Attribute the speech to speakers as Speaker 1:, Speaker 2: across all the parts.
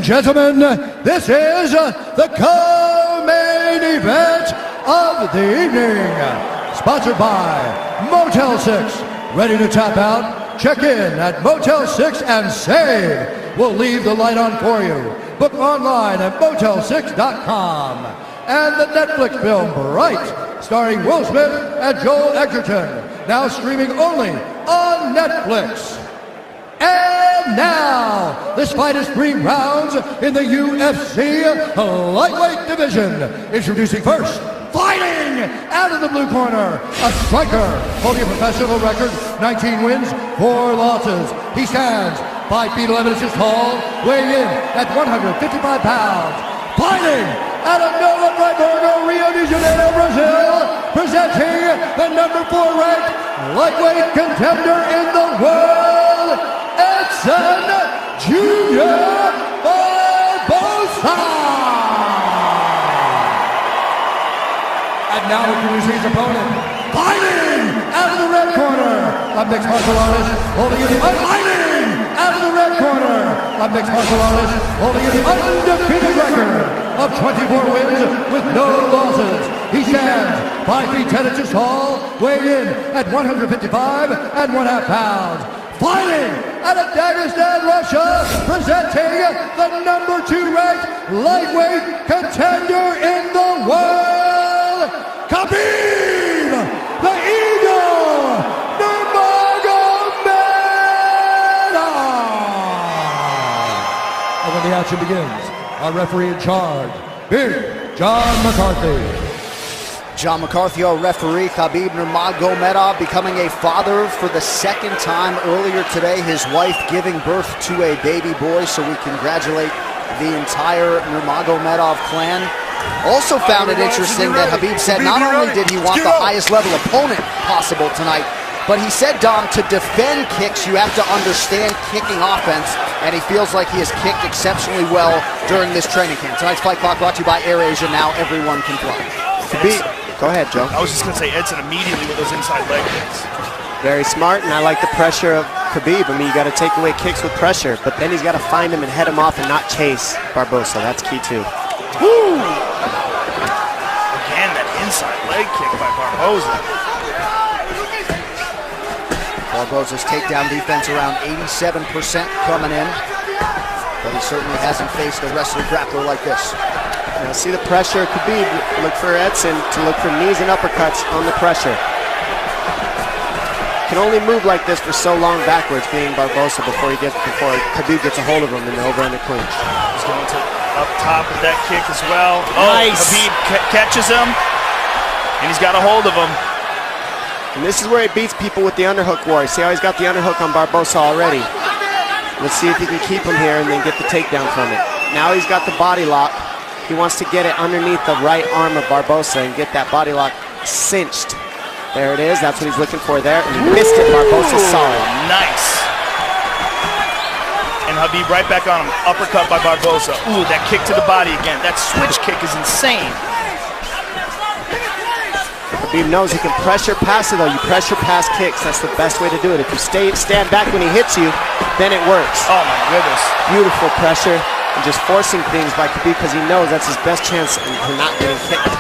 Speaker 1: Gentlemen, this is the co-main event of the evening, sponsored by Motel 6. Ready to tap out? Check in at Motel 6 and save. We'll leave the light on for you. Book online at motel6.com. And the Netflix film Bright, starring Will Smith and Joel Edgerton, now streaming only on Netflix. And now, this fight is 3 rounds in the UFC lightweight division. Introducing first, fighting out of the blue corner, a striker holding a professional record, 19 wins, 4 losses. He stands 5 feet 11 inches tall, weighing in at 155 pounds. Fighting out of Nova Friburgo, Rio de Janeiro, Brazil, presenting the number 4 ranked lightweight contender in the world, Edson Jr. Barbosa. And now introducing his opponent, fighting out of the red corner, a mixed martial artist holding in the fighting out of the red corner, a mixed martial artist holding in the undefeated record of 24 wins with no losses. He stands 5 feet 10 inches tall, weighing in at 155 and 1/2 pounds. Fighting out of Dagestan, Russia, presenting the number 2 ranked lightweight contender in the world, Khabib, the Eagle Nurmagomedov. And when the action begins, our referee in charge, Big John McCarthy.
Speaker 2: John McCarthy, our referee. Khabib Nurmagomedov becoming a father for the 2nd time earlier today. His wife giving birth to a baby boy, so we congratulate the entire Nurmagomedov clan. Also found it interesting that Khabib said not only did he want the highest level opponent possible tonight, but he said, Dom, to defend kicks, you have to understand kicking offense, and he feels like he has kicked exceptionally well during this training camp. Tonight's Fight Clock brought to you by AirAsia. Now everyone can fly. Khabib. Go ahead, Joe.
Speaker 3: I was just going to say Edson immediately with those inside leg kicks.
Speaker 4: Very smart, and I like the pressure of Khabib. I mean, you got to take away kicks with pressure, but then he's got to find him and head him off and not chase Barbosa. That's key, too.
Speaker 3: Woo! Again, that inside leg kick by Barbosa.
Speaker 2: Barbosa's takedown defense around 87% coming in, but he certainly hasn't faced a wrestler grappler like this.
Speaker 4: Now see the pressure of Khabib. Look for Edson to look for knees and uppercuts on the pressure. Can only move like this for so long backwards, being Barbosa, before Khabib gets a hold of him in the over-under clinch.
Speaker 3: He's going to up top with that kick as well.
Speaker 4: Nice.
Speaker 3: Khabib catches him, and he's got a hold of him.
Speaker 4: And this is where he beats people with the underhook war. See how he's got the underhook on Barbosa already. Let's see if he can keep him here and then get the takedown from it. Now he's got the body lock. He wants to get it underneath the right arm of Barbosa and get that body lock cinched. There it is. That's what he's looking for there. And he missed it. Barbosa saw it.
Speaker 3: Nice. And Khabib right back on him. Uppercut by Barbosa. Ooh, that kick to the body again. That switch kick is insane.
Speaker 4: Khabib knows he can pressure pass it, though. You pressure pass kicks. That's the best way to do it. If you stand back when he hits you, then it works.
Speaker 3: Oh, my goodness.
Speaker 4: Beautiful pressure. And just forcing things by Khabib because he knows that's his best chance for not getting kicked.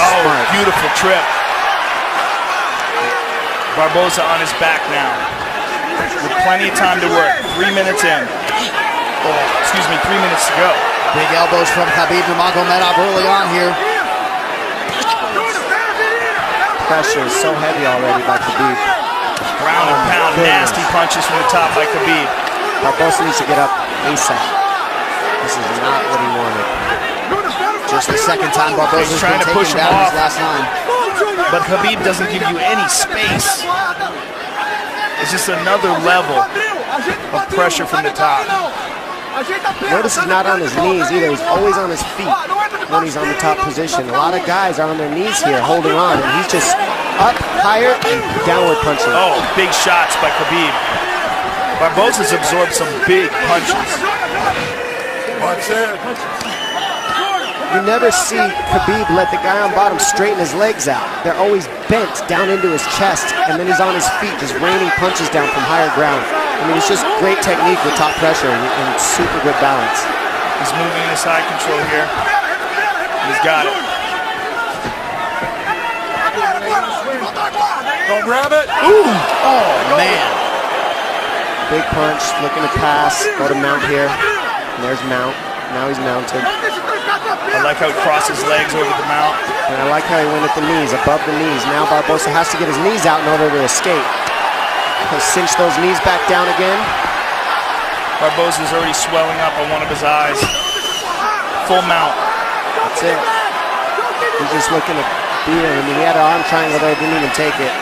Speaker 3: Oh, beautiful trip. Barbosa on his back now. With plenty of time to work. 3 minutes in. Oh, excuse me, 3 minutes to go.
Speaker 2: Big elbows from Khabib Nurmagomedov early on here.
Speaker 4: Pressure is so heavy already by Khabib.
Speaker 3: Ground and pound, nasty punches from the top by Khabib.
Speaker 4: Barbosa needs to get up ASAP. This is not what he wanted.
Speaker 2: Just the 2nd time Barbosa's
Speaker 3: trying to push him
Speaker 2: down
Speaker 3: off.
Speaker 2: his last 9.
Speaker 3: But Khabib doesn't give you any space. It's just another level of pressure from the top.
Speaker 4: Notice he's not on his knees either. He's always on his feet when he's on the top position. A lot of guys are on their knees here holding on, and he's just up, higher, and downward punching.
Speaker 3: Oh, big shots by Khabib. Barbosa's absorbed some big punches.
Speaker 4: You never see Khabib let the guy on bottom straighten his legs out. They're always bent down into his chest, and then he's on his feet just raining punches down from higher ground. I mean, it's just great technique with top pressure and super good balance.
Speaker 3: He's moving into side control here. He's got it.
Speaker 5: Don't grab it.
Speaker 3: Ooh! Oh, man.
Speaker 4: Big punch, looking to pass. Go to mount here. And there's mount. Now he's mounted.
Speaker 3: I like how he crossed his legs over the mount.
Speaker 4: And I like how he went at the knees, above the knees. Now Barbosa has to get his knees out in order to escape. He'll cinch those knees back down again.
Speaker 3: Barbosa's already swelling up on one of his eyes. Full mount.
Speaker 4: That's it. He's just looking to beat him. I mean, he had an arm triangle there, didn't even take it.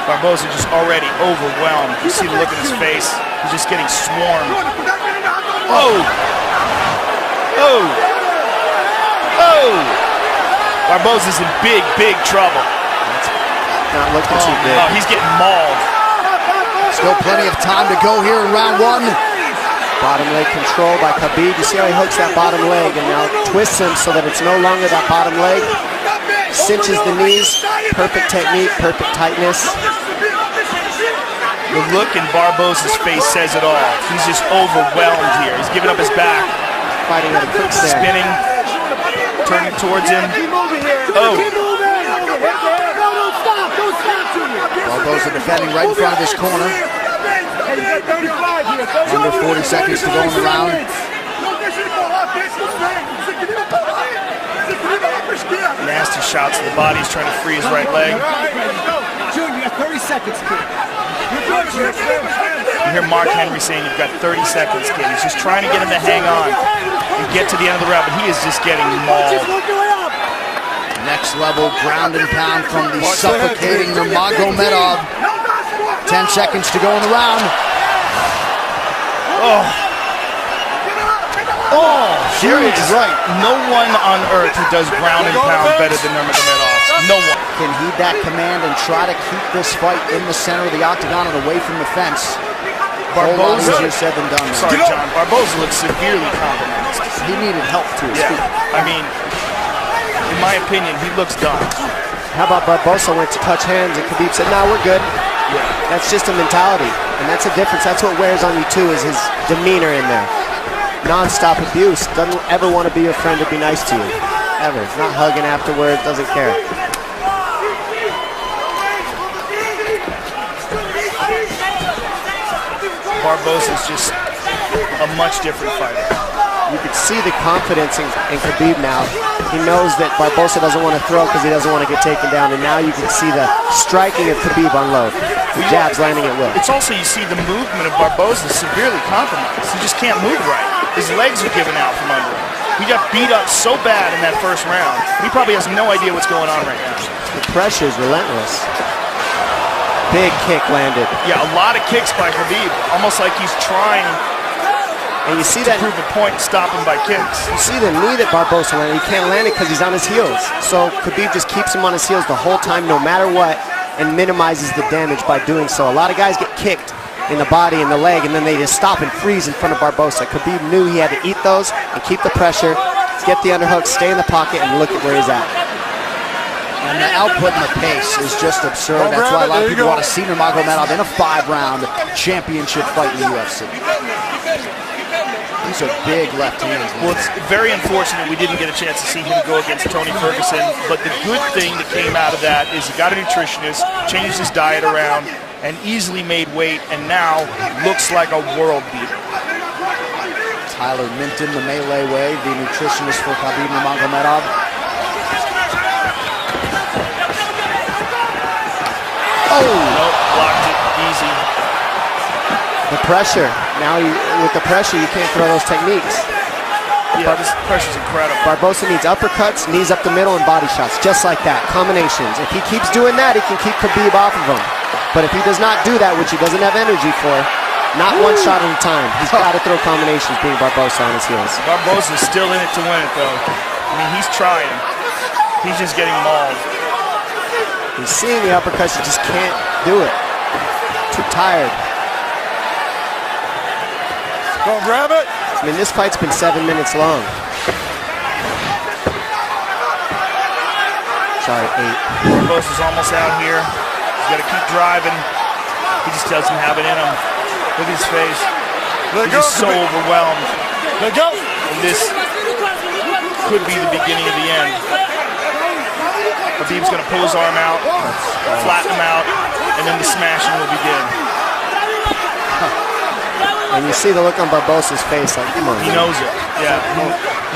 Speaker 3: Barbosa just already overwhelmed. You see the look in his face. He's just getting swarmed. Oh! Oh! Oh! Barbosa's in big, big trouble.
Speaker 4: Not looking too good.
Speaker 3: Oh, he's getting mauled.
Speaker 2: Still plenty of time to go here in round one.
Speaker 4: Bottom leg control by Khabib. You see how he hooks that bottom leg and now twists him so that it's no longer that bottom leg. Cinches the knees. Perfect technique, perfect tightness.
Speaker 3: The look in Barbosa's face says it all. He's just overwhelmed here. He's giving up his back.
Speaker 4: Fighting at a quick stand.
Speaker 3: Spinning. Turning towards him. Oh.
Speaker 2: Barbosa defending right in front of his corner. Under 40 seconds to go in the round.
Speaker 3: Nasty shots to the body. He's trying to free his right leg.
Speaker 5: Junior, you got 30 seconds, kid.
Speaker 3: You hear Mark Henry saying you've got 30 seconds, kid. He's just trying to get him to hang on and get to the end of the round, but he is just getting mauled.
Speaker 2: Next level ground and pound from the suffocating Nurmagomedov. 10 seconds to go in the round.
Speaker 3: Oh. Oh,
Speaker 2: Here is right.
Speaker 3: No one on earth who does ground and pound better than Nurmagomedov. No one.
Speaker 2: Can heed that command and try to keep this fight in the center of the octagon and away from the fence.
Speaker 3: Barbosa.
Speaker 2: Easier said than done.
Speaker 3: Sorry, John. Barbosa looks severely compromised.
Speaker 2: He needed help to his feet.
Speaker 3: I mean, in my opinion, he looks done.
Speaker 4: How about Barbosa went to touch hands and Khabib said, "No, we're good."
Speaker 3: Yeah.
Speaker 4: That's just a mentality, and that's a difference. That's what wears on you too, is his demeanor in there. Non-stop abuse. Doesn't ever want to be your friend or be nice to you. Ever. Not hugging afterwards. Doesn't care.
Speaker 3: Barbosa's just a much different fighter.
Speaker 4: You can see the confidence in Khabib now. He knows that Barbosa doesn't want to throw because he doesn't want to get taken down, and now you can see the striking of Khabib unload. The jabs landing at will.
Speaker 3: It's also, you see the movement of Barbosa severely compromised. He just can't move right. His legs are giving out from under him. He got beat up so bad in that first round. He probably has no idea what's going on right now.
Speaker 4: The pressure is relentless. Big kick landed.
Speaker 3: Yeah, a lot of kicks by Khabib. Almost like he's trying
Speaker 4: and you see
Speaker 3: to
Speaker 4: that
Speaker 3: prove a point and stop him by kicks.
Speaker 4: You see the knee that Barbosa landed. He can't land it because he's on his heels. So Khabib just keeps him on his heels the whole time, no matter what, and minimizes the damage by doing so. A lot of guys get kicked in the body and the leg, and then they just stop and freeze in front of Barbosa. Khabib knew he had to eat those and keep the pressure, get the underhook, stay in the pocket, and look at where he's at.
Speaker 2: And the output and the pace is just absurd. That's why a lot of people want to see Nurmagomedov in a 5-round championship fight in the UFC. These are big left hands.
Speaker 3: Well, it's very unfortunate we didn't get a chance to see him go against Tony Ferguson, but the good thing that came out of that is he got a nutritionist, changed his diet around, and easily made weight, and now looks like a world beater.
Speaker 2: Tyler Minton, the melee way, the nutritionist for Khabib Nurmagomedov.
Speaker 3: Oh! Nope, blocked it, easy.
Speaker 4: The pressure. Now, with the pressure, you can't throw those techniques.
Speaker 3: Yeah, this pressure's incredible.
Speaker 4: Barbosa needs uppercuts, knees up the middle, and body shots, just like that. Combinations. If he keeps doing that, he can keep Khabib off of him. But if he does not do that, which he doesn't have energy for, not one shot at a time. He's got to throw combinations, being Barbosa on his heels.
Speaker 3: Barbosa's still in it to win it, though. I mean, he's trying. He's just getting mauled.
Speaker 4: He's seeing the uppercuts, he just can't do it. Too tired.
Speaker 5: Go grab it.
Speaker 4: I mean, this fight's been 7 minutes long. Sorry, 8.
Speaker 3: Barbosa's almost out here. He's got to keep driving. He just doesn't have it in him. Look at his face. He's just so overwhelmed.
Speaker 5: Let go.
Speaker 3: And this could be the beginning of the end. Khabib's going to pull his arm out, flatten him out, and then the smashing will begin.
Speaker 4: And you see the look on Barbosa's face, like, come on.
Speaker 3: He knows it. Yeah,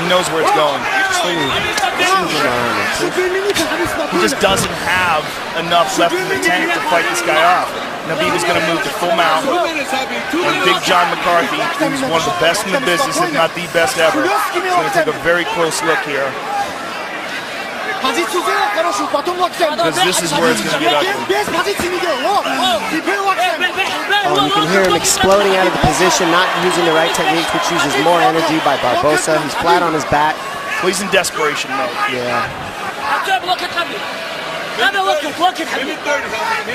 Speaker 3: he knows where it's going. He just doesn't have enough left in the tank to fight this guy off. Khabib is going to move to full mount. And Big John McCarthy, who's one of the best in the business, if not the best ever, is going to take a very close look here. Because this is where it's going to get ugly.
Speaker 4: Oh, you can hear him exploding out of the position, not using the right technique, which uses more energy by Barbosa. He's flat on his back.
Speaker 3: Well, he's in desperation mode.
Speaker 4: Yeah.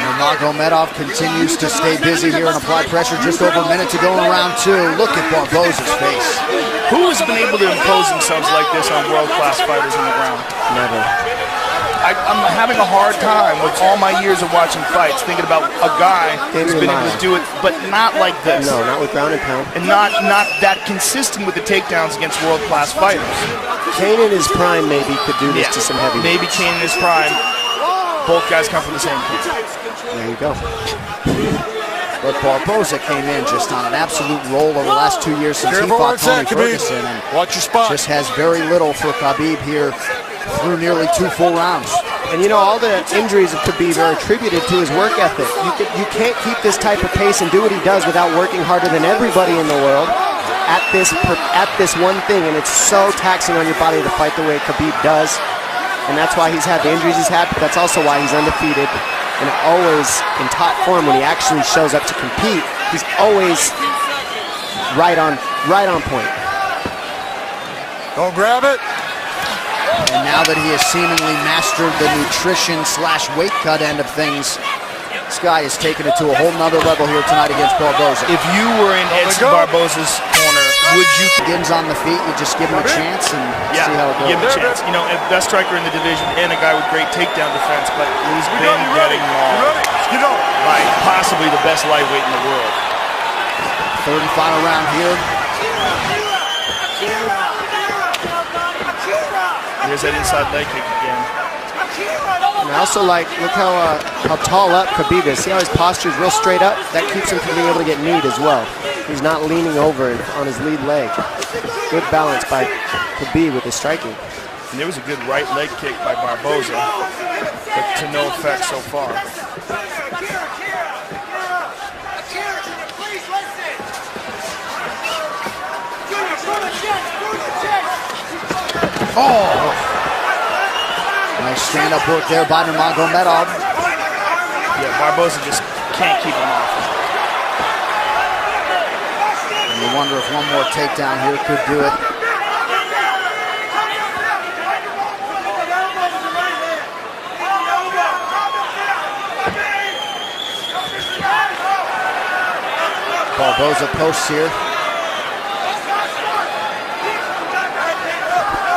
Speaker 2: Nurmagomedov continues to stay busy here and apply pressure. Just over a minute to go in round 2. Look at Barbosa's face.
Speaker 3: Who has been able to impose themselves like this on world-class fighters in the ground?
Speaker 4: Never.
Speaker 3: I'm having a hard time with all my years of watching fights thinking about a guy who's been able to do it, but not like this.
Speaker 4: No, not with ground and pound.
Speaker 3: And not that consistent with the takedowns against world-class fighters.
Speaker 4: Kane in his prime maybe could do this to some heavyweights.
Speaker 3: Maybe Kane in his prime. Both guys come from the same camp.
Speaker 4: There you go.
Speaker 2: But Barbosa came in just on an absolute roll over the last 2 years since he fought Tony Ferguson. And
Speaker 5: watch your spot.
Speaker 2: Just has very little for Khabib here through nearly 2 full rounds.
Speaker 4: And you know, all the injuries of Khabib are attributed to his work ethic. You can't keep this type of pace and do what he does without working harder than everybody in the world at this one thing. And it's so taxing on your body to fight the way Khabib does. And that's why he's had the injuries he's had, but that's also why he's undefeated and always in top form when he actually shows up to compete. He's always right on point.
Speaker 5: Don't grab it.
Speaker 2: And now that he has seemingly mastered the nutrition/weight cut end of things, this guy is taking it to a whole nother level here tonight against Barbosa.
Speaker 3: If you were in Edson Barbosa's corner, would you...
Speaker 2: Begins on the feet, you just give him a chance and see how it goes.
Speaker 3: Give him a chance. You know, best striker in the division and a guy with great takedown defense, but he's been getting mauled by possibly the best lightweight in the world.
Speaker 2: Third and final round here.
Speaker 3: Here's that inside leg kick again.
Speaker 4: And I also like, look how tall up Khabib is. See how his posture is real straight up? That keeps him from being able to get kneed as well. He's not leaning over on his lead leg. Good balance by Khabib with his striking.
Speaker 3: And there was a good right leg kick by Barbosa, but to no effect so far.
Speaker 2: Oh! Nice stand-up work there by Nurmagomedov.
Speaker 3: Yeah, Barbosa just can't keep him off.
Speaker 2: And you wonder if one more takedown here could do it. Barbosa posts here.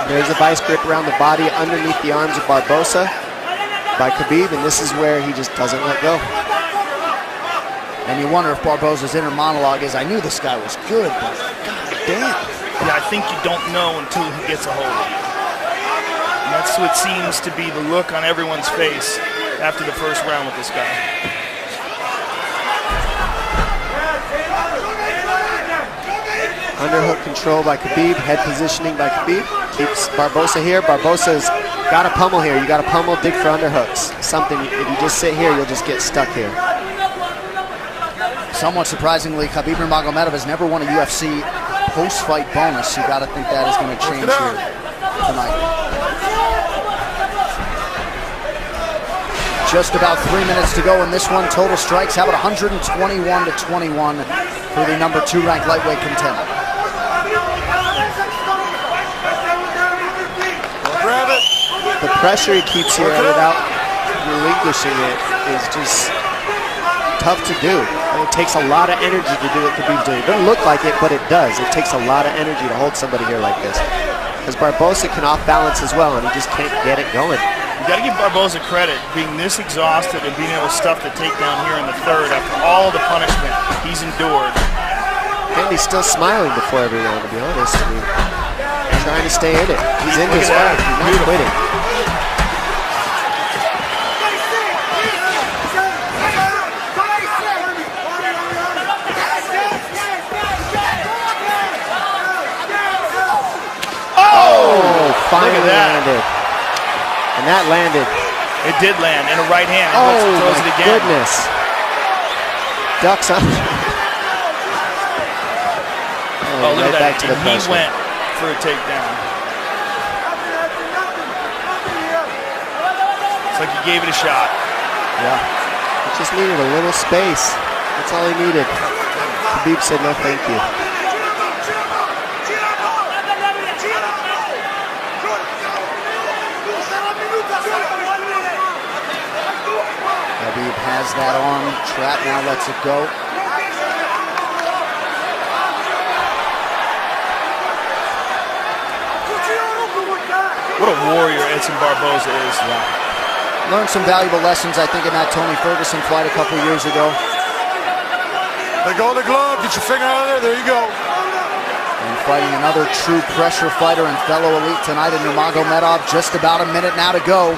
Speaker 4: There's a vice grip around the body underneath the arms of Barbosa by Khabib, and this is where he just doesn't let go.
Speaker 2: And you wonder if Barbosa's inner monologue is, I knew this guy was good, but goddamn.
Speaker 3: Yeah, I think you don't know until he gets a hold of you. And that's what seems to be the look on everyone's face after the first round with this guy.
Speaker 4: Underhook control by Khabib, head positioning by Khabib. Keeps Barbosa here. Barbosa's got to pummel here. You got to pummel, dig for underhooks. Something, if you just sit here, you'll just get stuck here.
Speaker 2: Somewhat surprisingly, Khabib Nurmagomedov has never won a UFC post-fight bonus. You got to think that is going to change here tonight. Just about 3 minutes to go in this one. Total strikes, how about 121-21 for the number 2 ranked lightweight contender.
Speaker 5: Grab it.
Speaker 4: The pressure he keeps here without relinquishing it is just tough to do. And it takes a lot of energy to do what Khabib's doing. It doesn't look like it, but it does. It takes a lot of energy to hold somebody here like this. Because Barbosa can off balance as well, and he just can't get it going.
Speaker 3: You got to give Barbosa credit, being this exhausted and being able to stuff the takedown here in the third after all the punishment he's endured.
Speaker 4: And he's still smiling before every round, to be honest. I mean, trying to stay in it. He's in this fight. He's not quitting. Finally landed. And that landed.
Speaker 3: It did land in a right hand.
Speaker 4: Oh,
Speaker 3: throws
Speaker 4: my
Speaker 3: it again.
Speaker 4: goodness. Ducks on.
Speaker 3: Oh, look
Speaker 4: right
Speaker 3: at
Speaker 4: back
Speaker 3: that.
Speaker 4: to the
Speaker 3: He
Speaker 4: pressure.
Speaker 3: went for a takedown. It's like he gave it a shot.
Speaker 4: Yeah. He just needed a little space. That's all he needed. Khabib said no thank you.
Speaker 2: Khabib has that arm trapped, now lets it go.
Speaker 3: What a warrior Edson Barbosa is.
Speaker 2: Yeah. Learned some valuable lessons, I think, in that Tony Ferguson fight a couple years ago.
Speaker 5: Let go of the glove. Get your finger out of there. There you go.
Speaker 2: And fighting another true pressure fighter and fellow elite tonight in Nurmagomedov. Just about a minute now to go.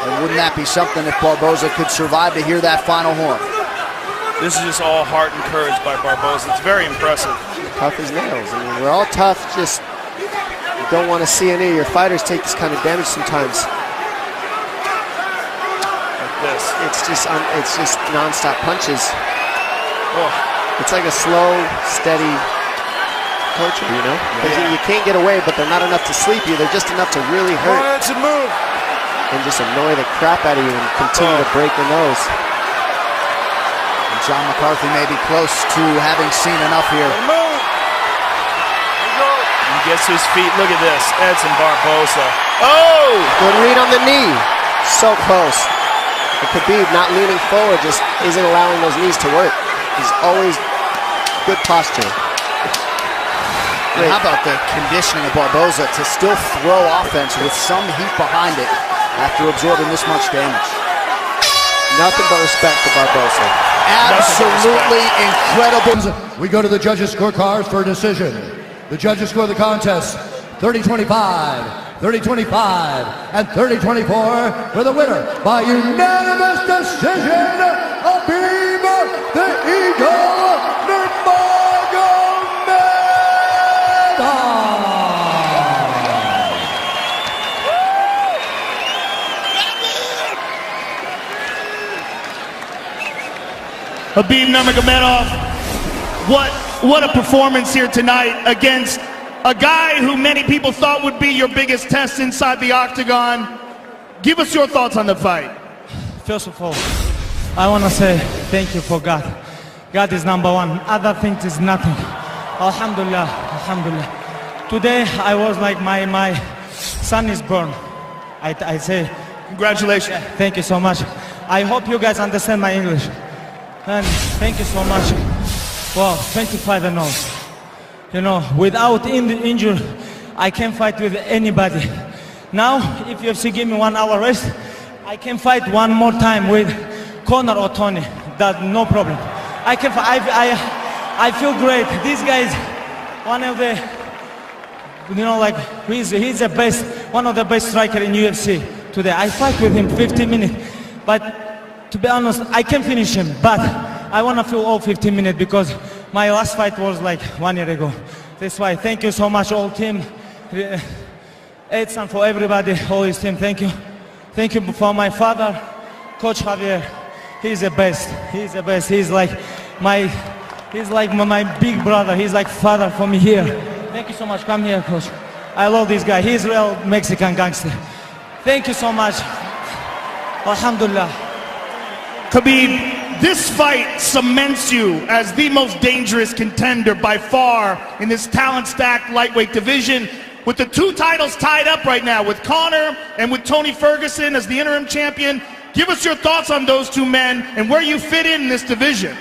Speaker 2: And wouldn't that be something if Barbosa could survive to hear that final horn?
Speaker 3: This is just all heart and courage by Barbosa. It's very impressive.
Speaker 4: Tough as nails. I mean, we're all tough, just you don't want to see any of your fighters take this kind of damage sometimes.
Speaker 3: Like this.
Speaker 4: It's just non-stop punches.
Speaker 3: Oh.
Speaker 4: It's like a slow, steady torture, you know? Because you can't get away, but they're not enough to sleep you. They're just enough to really
Speaker 5: Come on,
Speaker 4: hurt
Speaker 5: Edson, move.
Speaker 4: and just annoy the crap out of you and continue to break your nose.
Speaker 2: And John McCarthy may be close to having seen enough here.
Speaker 5: Move.
Speaker 3: He gets to his feet. Look at this. Edson Barbosa. Oh!
Speaker 4: Good read on the knee. So close. And Khabib not leaning forward just isn't allowing those knees to work. He's always good posture.
Speaker 2: And how about the conditioning of Barbosa to still throw offense with some heat behind it after absorbing this much damage?
Speaker 4: Nothing but respect for Barbosa.
Speaker 2: Absolutely incredible.
Speaker 1: We go to the judges' scorecards for a decision. The judges score the contest 30-25, 30-25, and 30-24 for the winner by unanimous decision, Khabib the Eagle Nurmagomedov.
Speaker 6: Khabib Nurmagomedov, what a performance here tonight against a guy who many people thought would be your biggest test inside the octagon. Give us your thoughts on the fight.
Speaker 7: First of all, I want to say thank you for God. God is number one. Other things is nothing. Alhamdulillah, alhamdulillah. Today I was like my son is born. I say
Speaker 6: Congratulations.
Speaker 7: thank you so much. I hope you guys understand my English. And thank you so much. Wow, 25-0. You know, without injury, I can fight with anybody. Now, if UFC give me 1 hour rest, I can fight one more time with Conor or Tony. That no problem. I can. I feel great. This guy is one of the, you know, like he's the best, one of the best striker in UFC today. I fight with him 15 minutes, but to be honest, I can finish him. But I want to feel all 15 minutes because my last fight was like 1 year ago. That's why. Thank you so much, all team. Edson, for everybody, all his team. Thank you. Thank you for my father, Coach Javier. He's the best. He's the best. He's like my big brother. He's like father for me here. Thank you so much. Come here, Coach. I love this guy. He's real Mexican gangster. Thank you so much. Alhamdulillah.
Speaker 6: Khabib, this fight cements you as the most dangerous contender by far in this talent-stacked lightweight division. With the 2 titles tied up right now, with Conor and with Tony Ferguson as the interim champion, give us your thoughts on those 2 men and where you fit in this division.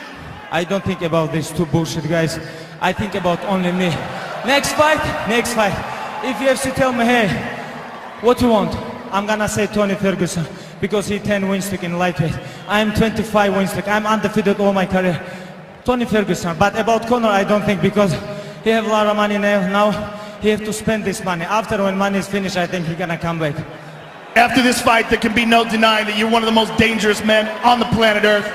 Speaker 7: I don't think about these 2 bullshit guys. I think about only me. Next fight, next fight. If UFC tell me, hey, what you want? I'm gonna say Tony Ferguson because he 10 win streak in lightweight. I'm 25 win streak. I'm undefeated all my career. Tony Ferguson. But about Conor, I don't think, because he have a lot of money now. He have to spend this money. After, when money is finished, I think he's gonna come back.
Speaker 6: After this fight, there can be no denying that you're one of the most dangerous men on the planet Earth.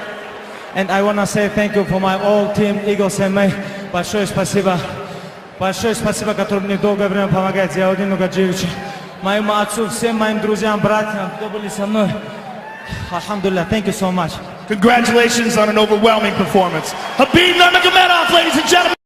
Speaker 7: And I wanna say thank you for my whole team, Eagles MMA. Большое спасибо. Большое спасибо, который мне долгое время помогает. Зиаудину Гаджиевичу, моему отцу, всем моим друзьям, братьям, кто были со мной. Alhamdulillah, thank you so much.
Speaker 6: Congratulations on an overwhelming performance. Khabib Nurmagomedov, ladies and gentlemen.